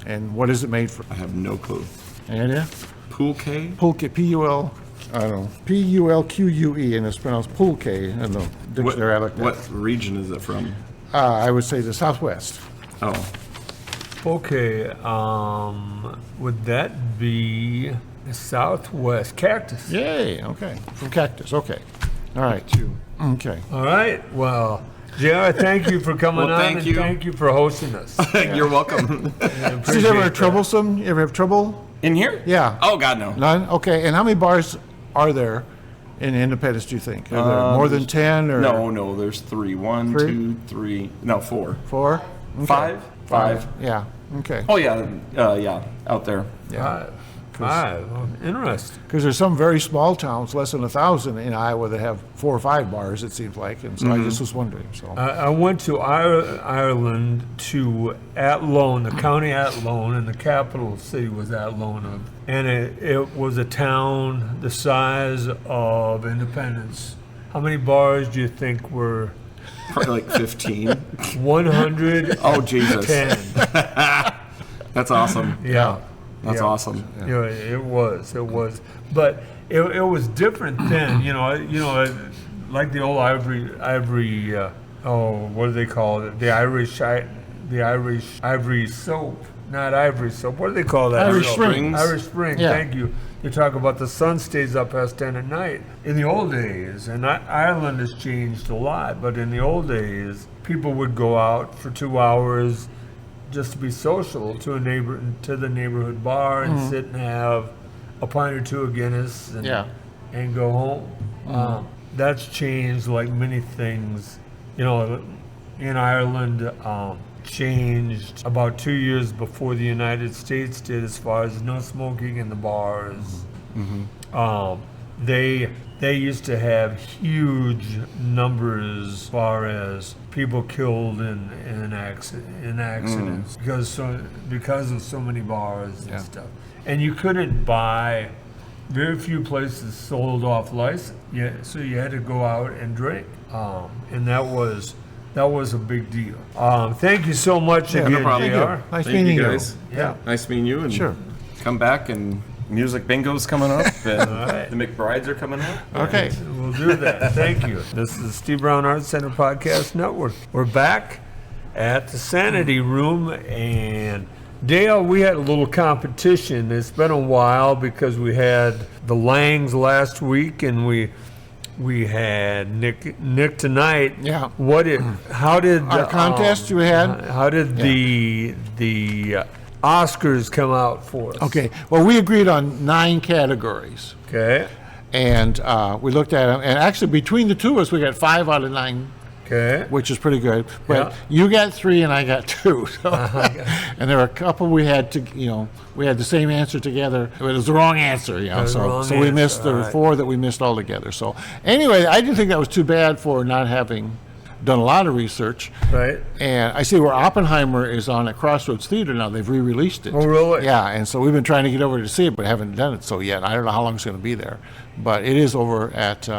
And what is it made from? I have no clue. Any idea? Pool K? Pulque, Pulque. I don't know, Pulque, and it's pronounced Pulque in the dictionary I looked at. What region is it from? I would say the Southwest. Oh, Okay, would that be the Southwest? Cactus. Yay, okay. From Cactus, okay. All right. Okay. All right, well, JR, thank you for coming Well, on, thank and you. thank you for hosting us. you're welcome. Is it ever troublesome? You ever have trouble? In here? Yeah. Oh God, no. None? Okay, and how many bars are there in Independence, do you think? Are there more than 10 or? No, there's 3. 1, Three? 2, 3. No, 4. 4? Okay. 5. Yeah, okay. Oh yeah, yeah, out there. Five. Oh, interesting. Because there's some very small towns, less than 1,000 in Iowa, that have 4 or 5 bars, it seems like, and so I just was wondering, so. I went to Ireland, to Athlone, the county Athlone, and the capital city was Athlone. And it was a town the size of Independence. How many bars do you think were? Probably like 15. 110. Oh Jesus, that's awesome. Yeah. That's Yeah. awesome. Yeah, it was, but it was different then. Like the old ivory. What do they call it? The Irish ivory soap, not ivory soap. What do they call that? Irish soap? Spring. Irish Spring. Yeah. Thank you. You talk about the sun stays up past 10 at night. In the old days, and Ireland has changed a lot, but in the old days, people would go out for 2 hours just to be social to the neighborhood bar and sit and have a pint or two of Guinness and go home. That's changed like many things. In Ireland, changed about 2 years before the United States did, as far as no smoking in the bars. They used to have huge numbers as far as people killed in accidents because of so many bars and stuff. And you couldn't buy. Very few places sold off license. So you had to go out and drink, and that was a big deal. Thank you so much again, no problem. JR. Nice Thank meeting you you. guys. Yeah. Nice meeting you. And Sure. come back, and music bingo's coming up, and right. the McBrides are coming up. Okay. We'll do that. Thank you. This is the Steve Brown Arts Center Podcast Network. We're back at the Sanity Room, and Dale, we had a little competition. It's been a while because we had the Langs last week, and we had Niq tonight. Yeah. How did Our contest you had? How did the Oscars come out for us? Okay, well, we agreed on 9 categories, Okay. and we looked at them, and actually between the two of us, we got 5 out of 9, Okay. which is pretty good. But Yeah. you got 3 and I got 2. So. And there were a couple we had we had the same answer together. It was the wrong answer, was the wrong so we missed answer, the all right. 4 that we missed altogether. So anyway, I didn't think that was too bad for not having done a lot of research. Right. And I see where Oppenheimer is on at Crossroads Theater now. They've re-released it. Oh, really? Yeah, and so we've been trying to get over to see it, but haven't done it so yet. I don't know how long it's going to be there. But it is over at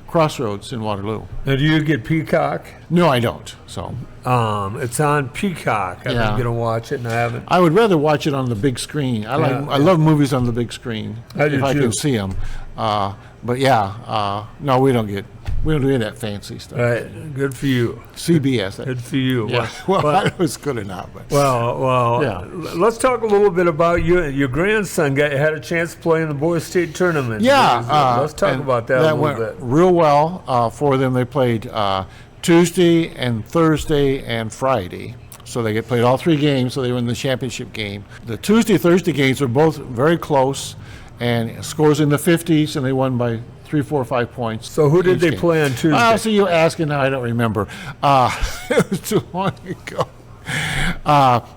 Crossroads in Waterloo. Now, do you get Peacock? No, I don't. So It's on Peacock. I was Yeah. going to watch it, and I haven't. I would rather watch it on the big screen. I love movies on the big screen I do if I too. can see them. But yeah, no, we don't do any of that fancy stuff. Right. Good for you. CBS. Good for you. Yeah. Well, I don't know if it's good or not, but Well, Yeah. let's talk a little bit about you. Your grandson had a chance to play in the boys' state tournament. yeah. Let's talk and about that a little went bit. real well for them. They played Tuesday and Thursday and Friday. So they played all 3 games, so they were in the championship game. The Tuesday-Thursday games were both very close, and scores in the 50s, and they won by 3, 4, 5 points. So who did each they game. play on Tuesday? Oh, so you asking now? I don't remember. It was too long ago.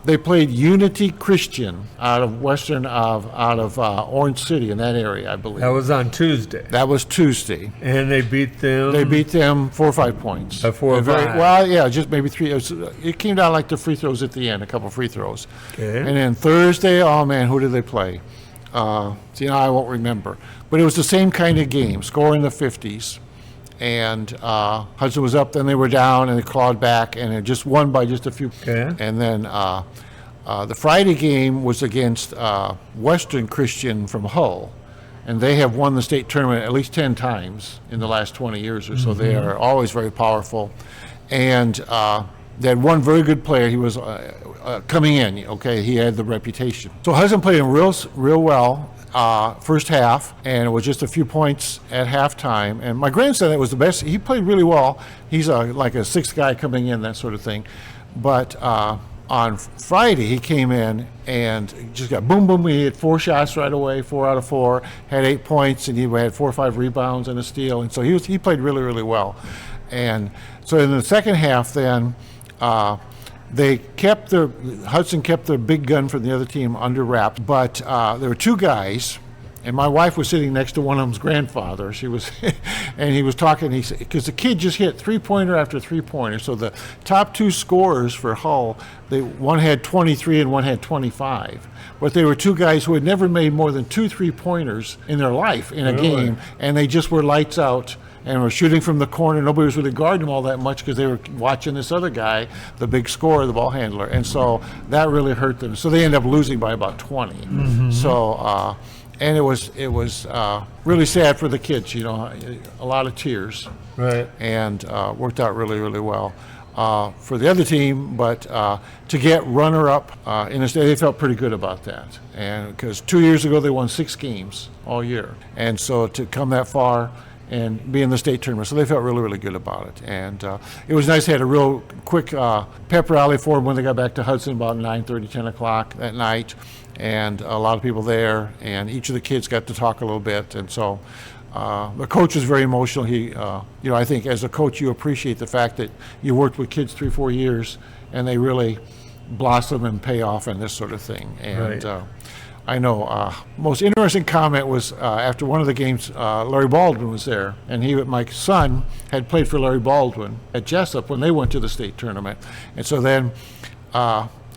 They played Unity Christian out of Orange City in that area, I believe. That was on Tuesday. That was Tuesday. And they beat them. They beat them 4 or 5 points. By 4 or 5. Well, yeah, just maybe 3. It came down like the free throws at the end, a couple free throws. Okay. And then Thursday, oh man, who did they play? See, now I won't remember. But it was the same kind of game, score in the 50s. And Hudson was up, then they were down, and they clawed back, and it just won by just a few. Okay. And then the Friday game was against Western Christian from Hull. and they have won the state tournament at least 10 times in the last 20 years or so. They are always very powerful. And they had one very good player. He was coming in, okay, he had the reputation. So Hudson played him real well first half, and it was just a few points at halftime. And my grandson, that was the best. He played really well. He's like a sixth guy coming in, that sort of thing. But on Friday, he came in and just got boom, boom. He had 4 shots right away, 4 out of 4, had 8 points, and he had 4 or 5 rebounds and a steal. And so he played really, really well. And so in the second half, then Hudson kept their big gun from the other team under wraps. But there were 2 guys. And my wife was sitting next to one of them's grandfather. She was, and he was talking. He said, because the kid just hit 3-pointer after 3-pointer. So the top 2 scorers for Hull, one had 23 and one had 25. But they were 2 guys who had never made more than 2 3-pointers in their life in a game, and they just were lights out and were shooting from the corner. Nobody was really guarding them all that much because they were watching this other guy, the big scorer, the ball handler, and so that really hurt them. So they ended up losing by about 20. So. And it was really sad for the kids, you know, a lot of tears. Right. And worked out really, really well for the other team. But to get runner-up in the state, they felt pretty good about that. And because 2 years ago they won 6 games all year, and so to come that far and be in the state tournament, so they felt really, really good about it. And it was nice. They had a real quick pep rally for them when they got back to Hudson about 9:30, 10 o'clock that night. And a lot of people there, and each of the kids got to talk a little bit. And so the coach was very emotional. He, I think as a coach, you appreciate the fact that you worked with kids 3-4 years, and they really blossom and pay off and this sort of thing. And I know most interesting comment was after one of the games, Larry Baldwin was there, and my son had played for Larry Baldwin at Jesup when they went to the state tournament. And so then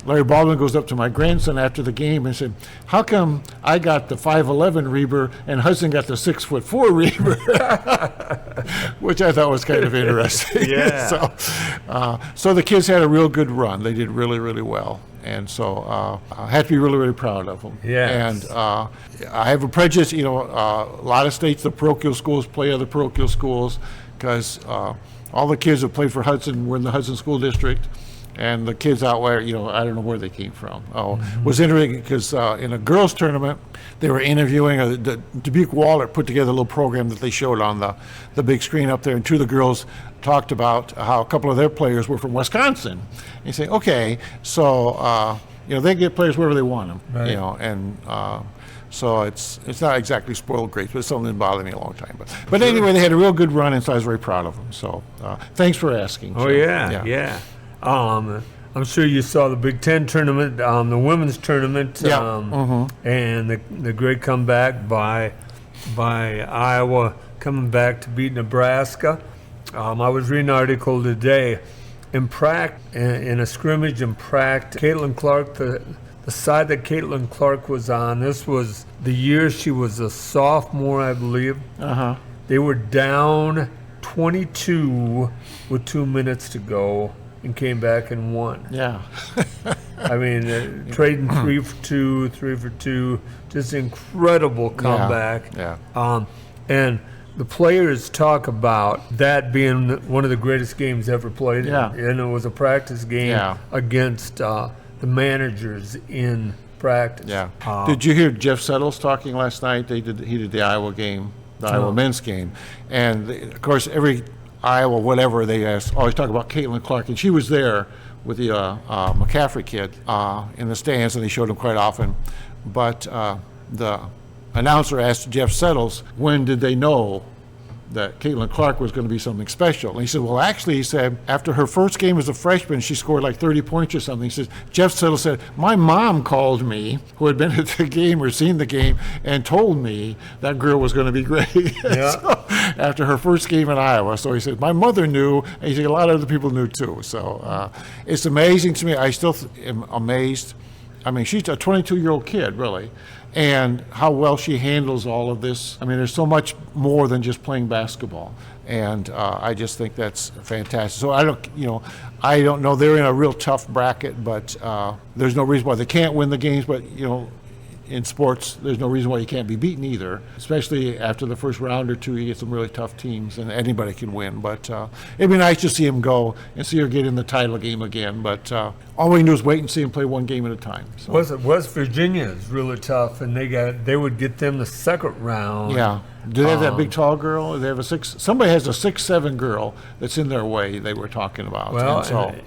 Larry Baldwin goes up to my grandson after the game and said, "How come I got the 5'11" Rueber and Hudson got the 6'4" Rueber?" Which I thought was kind of interesting. Yeah. So the kids had a real good run. They did really, really well. And so I had to be really, really proud of them. Yes. And I have a prejudice, a lot of states, the parochial schools play other parochial schools because all the kids that played for Hudson were in the Hudson School District. And the kids out where, I don't know where they came from. Was interesting because in a girls' tournament, they were interviewing, Dubuque Waller put together a little program that they showed on the big screen up there, and 2 of the girls talked about how a couple of their players were from Wisconsin. And you say, okay, so, they get players wherever they want them, right. So it's not exactly spoiled grapes, but it's something that bothered me a long time. But anyway, they had a real good run, and so I was very proud of them. So thanks for asking. Oh, yeah. I'm sure you saw the Big Ten tournament, the women's tournament, and the great comeback by Iowa coming back to beat Nebraska. I was reading an article today. In a scrimmage in practice, Caitlin Clark, the side that Caitlin Clark was on, this was the year she was a sophomore, I believe. They were down 22 with 2 minutes to go and came back and won. Yeah. I mean, trading 3 for 2, just incredible comeback. Yeah. And the players talk about that being one of the greatest games ever played. Yeah. And it was a practice game against the managers in practice. Yeah. Did you hear Jeff Settles talking last night? He did the Iowa game, the Iowa men's game. And of course, every Iowa, whatever, they always talk about Caitlin Clark, and she was there with the McCaffrey kid in the stands, and they showed him quite often. But the announcer asked Jeff Settles, when did they know that Caitlin Clark was going to be something special? And he said, well, actually, he said, after her first game as a freshman, she scored like 30 points or something. He says, Jeff Settles said, my mom called me, who had been at the game or seen the game, and told me that girl was going to be great. So, after her first game in Iowa. So he said, my mother knew, and he said, a lot of other people knew too. So it's amazing to me. I still am amazed. I mean, she's a 22-year-old kid, really, and how well she handles all of this. I mean, there's so much more than just playing basketball, and I just think that's fantastic. So I don't know. They're in a real tough bracket, but there's no reason why they can't win the games. But in sports, there's no reason why you can't be beaten either, especially after the first round or two. You get some really tough teams, and anybody can win. But it'd be nice to see him go and see her get in the title game again. But all we can do is wait and see him play one game at a time. So. West Virginia is really tough, and they would get them the second round. Yeah. Do they have that big tall girl? They have somebody has a 6'7" girl that's in their way. They were talking about. Well,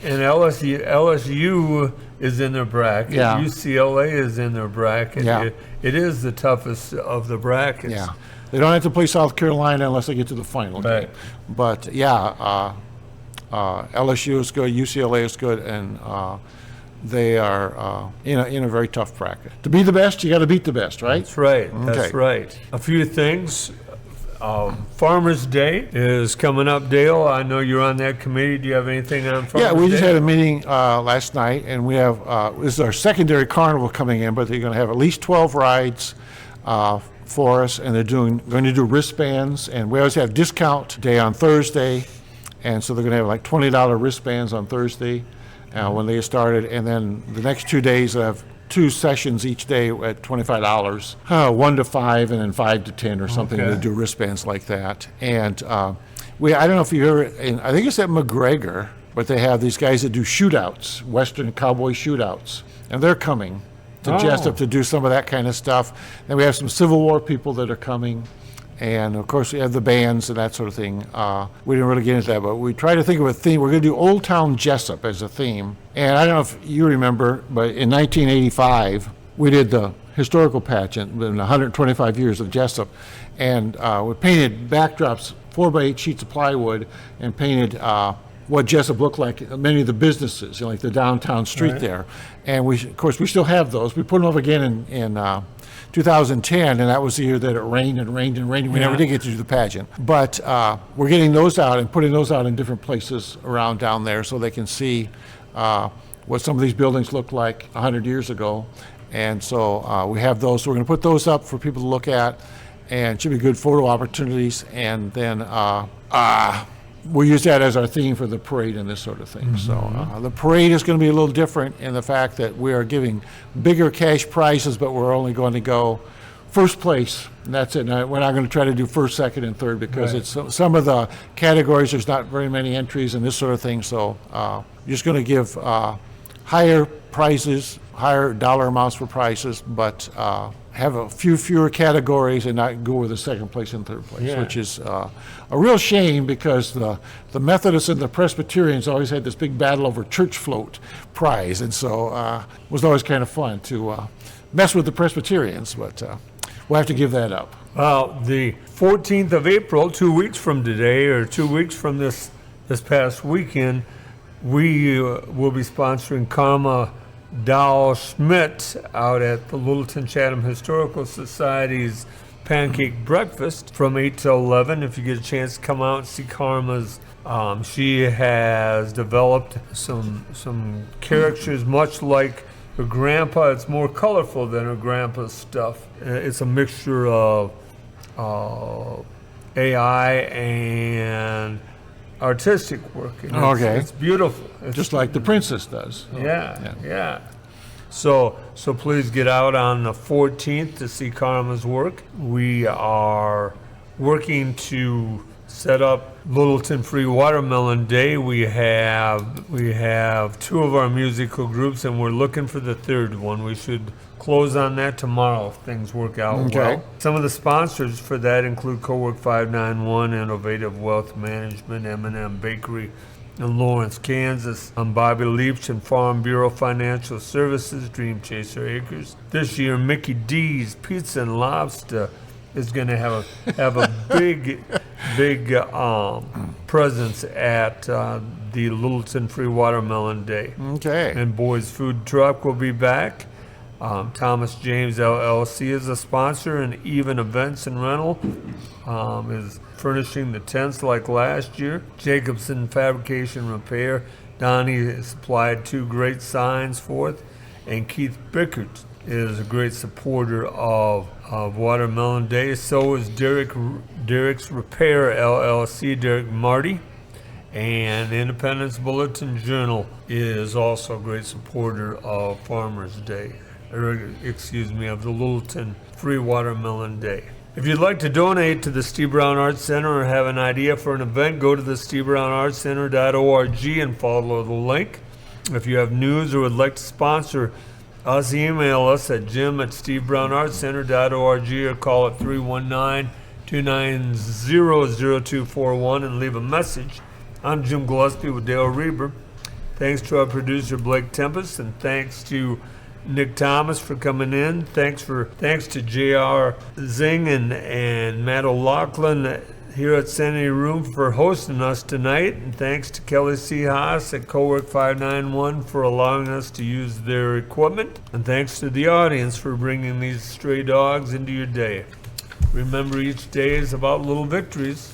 and LSU is in their bracket. Yeah. UCLA is in their bracket. Yeah. It is the toughest of the brackets. Yeah. They don't have to play South Carolina unless they get to the final game. But LSU is good, UCLA is good, and they are in a very tough bracket. To be the best, you got to beat the best, right? That's right. Okay. That's right. A few things. Farmers Day is coming up, Dale. I know you're on that committee. Do you have anything on Farmers Day? Yeah, we just had a meeting last night, and we have this is our secondary carnival coming in, but they're going to have at least 12 rides for us, and they're going to do wristbands, and we always have discount day on Thursday, and so they're going to have like $20 wristbands on Thursday when they get started, and then the next 2 days they have 2 sessions each day at $25, 1 to 5 and then 5 to 10 or something. Okay. They do wristbands like that, and I don't know if you ever, I think it's at McGregor, but they have these guys that do shootouts, Western cowboy shootouts, and they're coming to Jesup to do some of that kind of stuff. Then we have some Civil War people that are coming, and of course we have the bands and that sort of thing. We didn't really get into that, but we try to think of a theme. We're going to do Old Town Jesup as a theme, and I don't know if you remember, but in 1985 we did the historical pageant in 125 years of Jesup, and we painted backdrops, 4x8 sheets of plywood, and painted what Jesup looked like, many of the businesses, like the downtown street there. And of course, we still have those. We put them up again in 2010, and that was the year that it rained and rained and rained. We never did get to do the pageant. But we're getting those out and putting those out in different places around down there so they can see what some of these buildings looked like 100 years ago. And so we have those. So we're going to put those up for people to look at, and it should be good photo opportunities. And then we use that as our theme for the parade and this sort of thing. So the parade is going to be a little different in the fact that we are giving bigger cash prizes, but we're only going to go first place, and that's it. Now, we're not going to try to do first, second, and third because it's some of the categories, there's not very many entries and this sort of thing. So you're just going to give higher prizes, higher dollar amounts for prizes, but have a few fewer categories and not go with the second place and third place, which is a real shame because the Methodists and the Presbyterians always had this big battle over church float prize, and so it was always kind of fun to mess with the Presbyterians, but we'll have to give that up. Well, the 14th of April, 2 weeks from today, or 2 weeks from this past weekend, we will be sponsoring Karma Dow Schmidt out at the Littleton Chatham Historical Society's pancake breakfast from 8 to 11. If you get a chance to come out and see Karma's, she has developed some characters much like her grandpa. It's more colorful than her grandpa's stuff. It's a mixture of AI and artistic work. And it's beautiful. It's just like the princess does. Yeah. So please get out on the 14th to see Karma's work. We are working to set up Littleton Free Watermelon Day. We have 2 of our musical groups, and we're looking for the 3rd one. We should close on that tomorrow if things work out well. Some of the sponsors for that include Cowork 591, Innovative Wealth Management, M&M Bakery in Lawrence, Kansas, Bobby Leach and Farm Bureau Financial Services, Dream Chaser Acres. This year, Mickey D's Pizza and Lobster is going to have a big presence at the Littleton Free Watermelon Day. And Boys Food Truck will be back. Thomas James LLC is a sponsor, and Even Events and Rental is furnishing the tents like last year. Jacobson Fabrication Repair, Donnie supplied 2 great signs for it, and Keith Bickert is a great supporter of Watermelon Day. So is Derek's Repair LLC, Derek Marty, and Independence Bulletin Journal is also a great supporter of Farmers Day. of the Littleton Free Watermelon Day. If you'd like to donate to the Steve Brown Arts Center or have an idea for an event, go to the SteveBrownArtsCenter.org and follow the link. If you have news or would like to sponsor us, email us at jim@SteveBrownArtsCenter.org or call at 319-290-0241 and leave a message. I'm Jim Gillespie with Dale Rueber. Thanks to our producer Blake Tempus, and thanks to Niq Thomas for coming in. Thanks to J.R. Zingg and Matt O'Loughlin here at Sanity Room for hosting us tonight. And thanks to Kelly C. Haas at Cowork 591 for allowing us to use their equipment. And thanks to the audience for bringing these stray dogs into your day. Remember, each day is about little victories.